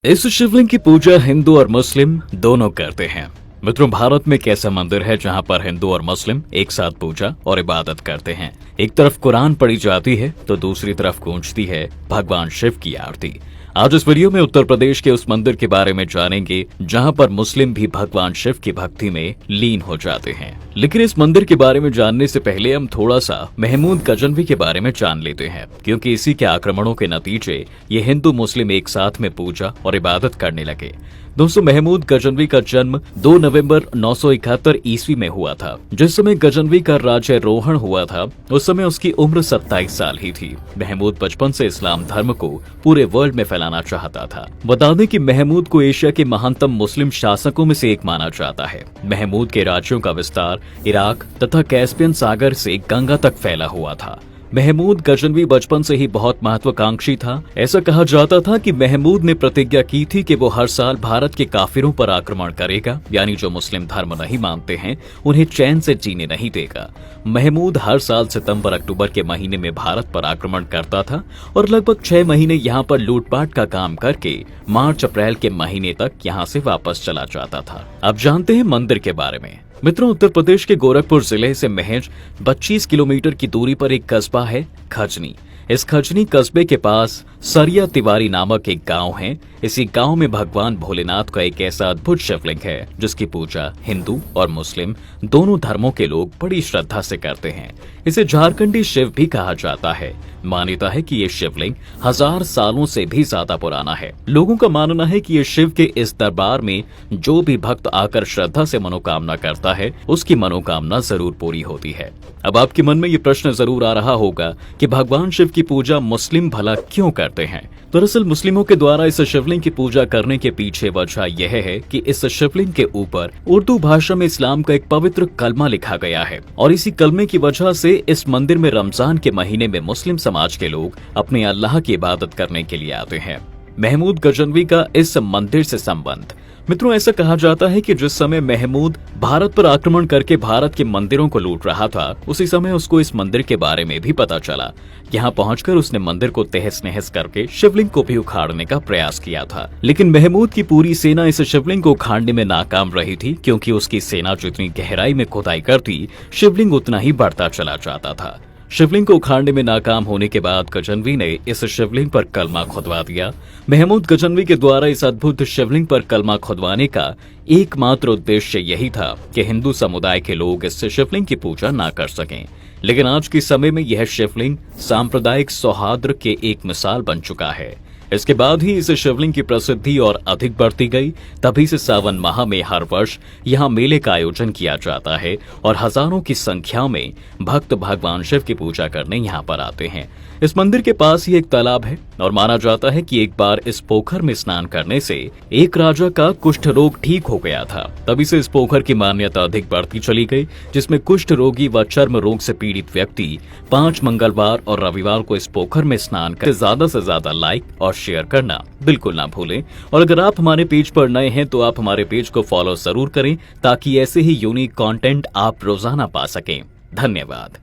इस शिवलिंग की पूजा हिंदू और मुस्लिम दोनों करते हैं। मित्रों, भारत में एक ऐसा मंदिर है जहां पर हिंदू और मुस्लिम एक साथ पूजा और इबादत करते हैं। एक तरफ कुरान पढ़ी जाती है तो दूसरी तरफ गूंजती है भगवान शिव की आरती। आज इस वीडियो में उत्तर प्रदेश के उस मंदिर के बारे में जानेंगे जहां पर मुस्लिम भी भगवान शिव की भक्ति में लीन हो जाते हैं। लेकिन इस मंदिर के बारे में जानने से पहले हम थोड़ा सा महमूद गजनवी के बारे में जान लेते हैं, क्योंकि इसी के आक्रमणों के नतीजे ये हिंदू मुस्लिम एक साथ में पूजा और इबादत करने लगे। दोस्तों, महमूद गजनवी का जन्म 2 नवंबर 971 ईस्वी में हुआ था। जिस समय गजनवी का राज्यारोहण हुआ था उस समय उसकी उम्र 27 साल ही थी। महमूद बचपन से इस्लाम धर्म को पूरे वर्ल्ड में फैलाना चाहता था। बता दें कि महमूद को एशिया के महानतम मुस्लिम शासकों में से एक माना जाता है। महमूद के राज्यों का विस्तार इराक तथा कैस्पियन सागर से गंगा तक फैला हुआ था। महमूद गजनवी बचपन से ही बहुत महत्वाकांक्षी था। ऐसा कहा जाता था कि महमूद ने प्रतिज्ञा की थी कि वो हर साल भारत के काफिरों पर आक्रमण करेगा, यानी जो मुस्लिम धर्म नहीं मानते हैं उन्हें चैन से जीने नहीं देगा। महमूद हर साल सितंबर अक्टूबर के महीने में भारत पर आक्रमण करता था और लगभग 6 महीने यहाँ पर लूटपाट का काम करके मार्च अप्रैल के महीने तक यहाँ से वापस चला जाता था। अब जानते हैं मंदिर के बारे में। मित्रों, उत्तर प्रदेश के गोरखपुर जिले से महज 25 किलोमीटर की दूरी पर एक कस्बा है खजनी। इस खजनी कस्बे के पास सरिया तिवारी नामक एक गांव है। इसी गांव में भगवान भोलेनाथ का एक ऐसा अद्भुत शिवलिंग है जिसकी पूजा हिंदू और मुस्लिम दोनों धर्मों के लोग बड़ी श्रद्धा से करते हैं। इसे झारखंडी शिव भी कहा जाता है। मान्यता है कि ये शिवलिंग 1000 सालों से भी ज्यादा पुराना है। लोगों का मानना है कि ये शिव के इस दरबार में जो भी भक्त आकर श्रद्धा से मनोकामना करता है उसकी मनोकामना जरूर पूरी होती है। अब आपके मन में ये प्रश्न जरूर आ रहा होगा कि भगवान शिव की पूजा मुस्लिम भला क्यों करते हैं। दरअसल मुस्लिमों के द्वारा इस शिवलिंग की पूजा करने के पीछे वजह यह है कि इस शिवलिंग के ऊपर उर्दू भाषा में इस्लाम का एक पवित्र कलमा लिखा गया है और इसी कलमे की वजह से इस मंदिर में रमजान के महीने में मुस्लिम समाज के लोग अपने अल्लाह की इबादत करने के लिए आते हैं। महमूद गजनवी का इस मंदिर से संबंध। मित्रों, ऐसा कहा जाता है कि जिस समय महमूद भारत पर आक्रमण करके भारत के मंदिरों को लूट रहा था उसी समय उसको इस मंदिर के बारे में भी पता चला। यहाँ पहुंचकर उसने मंदिर को तहस नहस करके शिवलिंग को भी उखाड़ने का प्रयास किया था। लेकिन महमूद की पूरी सेना इस शिवलिंग को उखाड़ने में नाकाम रही थी, क्योंकि उसकी सेना जितनी गहराई में खुदाई करती शिवलिंग उतना ही बढ़ता चला जाता था। शिवलिंग को उखाड़ने में नाकाम होने के बाद गजनवी ने इस शिवलिंग पर कलमा खुदवा दिया। महमूद गजनवी के द्वारा इस अद्भुत शिवलिंग पर कलमा खुदवाने का एकमात्र उद्देश्य यही था कि हिंदू समुदाय के लोग इस शिवलिंग की पूजा ना कर सकें। लेकिन आज के समय में यह शिवलिंग सांप्रदायिक सौहार्द के एक मिसाल बन चुका है। इसके बाद ही इस शिवलिंग की प्रसिद्धि और अधिक बढ़ती गई। तभी से सावन माह में हर वर्ष यहाँ मेले का आयोजन किया जाता है और हजारों की संख्या में भक्त भगवान शिव की पूजा करने यहाँ पर आते हैं। इस मंदिर के पास ही एक तालाब है और माना जाता है कि एक बार इस पोखर में स्नान करने से एक राजा का कुष्ठ रोग ठीक हो गया था। तभी से इस पोखर की मान्यता अधिक बढ़ती चली गई, जिसमें कुष्ठ रोगी व चर्म रोग से पीड़ित व्यक्ति 5 मंगलवार और रविवार को इस पोखर में स्नान कर ज्यादा से ज्यादा लाइक और शेयर करना बिल्कुल ना भूलें। और अगर आप हमारे पेज पर नए हैं तो आप हमारे पेज को फॉलो जरूर करें, ताकि ऐसे ही यूनिक कंटेंट आप रोजाना पा सकें। धन्यवाद।